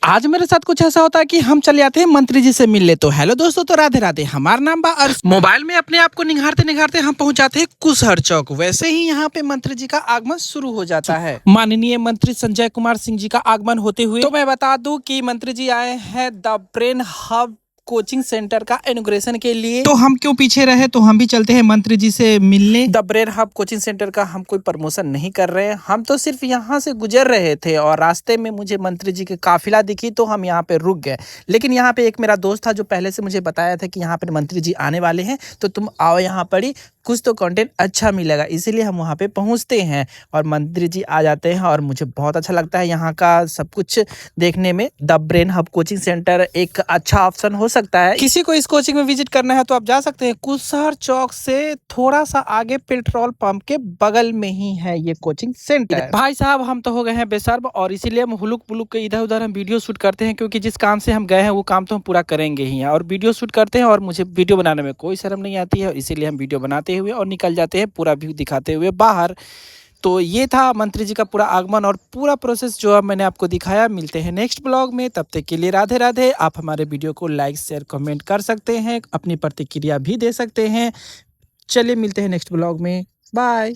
आज मेरे साथ कुछ ऐसा होता है कि हम चले जाते हैं मंत्री जी से मिलने। तो हेलो दोस्तों, तो राधे राधे। हमारा नाम बा अर्श। मोबाइल में अपने आप को निहारते निहारते हम पहुंच जाते हैं कुशहर चौक। वैसे ही यहाँ पे मंत्री जी का आगमन शुरू हो जाता है। माननीय मंत्री संजय कुमार सिंह जी का आगमन होते हुए तो मैं बता दूं कि मंत्री जी आए हैं the brain hub coaching centre का इनॉग्रेशन के लिए। तो हम क्यों पीछे रहे, तो हम भी चलते हैं मंत्री जी से मिलने। The brain hub coaching centre का हम कोई प्रमोशन नहीं कर रहे हैं, हम तो सिर्फ यहाँ से गुजर रहे थे और रास्ते में मुझे मंत्री जी की काफिला दिखी तो हम यहाँ पे रुक गए। लेकिन यहाँ पे एक मेरा दोस्त था जो पहले से मुझे बताया था कि यहाँ पे मंत्री जी आने वाले हैं, तो तुम आओ यहाँ पर ही, कुछ तो कंटेंट अच्छा मिलेगा। इसीलिए हम वहाँ पे पहुँचते हैं और मंत्री जी आ जाते हैं और मुझे बहुत अच्छा लगता है यहाँ का सब कुछ देखने में। The brain hub coaching centre एक अच्छा ऑप्शन हो सकता है। किसी को इस कोचिंग में विजिट करना है तो आप जा सकते हैं। कुशहर चौक से थोड़ा सा आगे पेट्रोल पंप के बगल में ही है ये कोचिंग सेंटर। भाई साहब, हम तो हो गए हैं बेशर्म और इसीलिए हम हुलुक पुलुक के इधर उधर हम वीडियो शूट करते हैं, क्योंकि जिस काम से हम गए हैं वो काम तो हम पूरा करेंगे ही और वीडियो शूट करते हैं और मुझे वीडियो बनाने में कोई शर्म नहीं आती है, इसीलिए हम वीडियो बनाते हुए और निकल जाते हैं पूरा व्यू दिखाते हुए बाहर। तो ये था मंत्री जी का पूरा आगमन और पूरा प्रोसेस जो अब मैंने आपको दिखाया। मिलते हैं नेक्स्ट ब्लॉग में, तब तक के लिए राधे राधे। आप हमारे वीडियो को लाइक शेयर कमेंट कर सकते हैं, अपनी प्रतिक्रिया भी दे सकते हैं। चलिए मिलते हैं नेक्स्ट ब्लॉग में, बाय।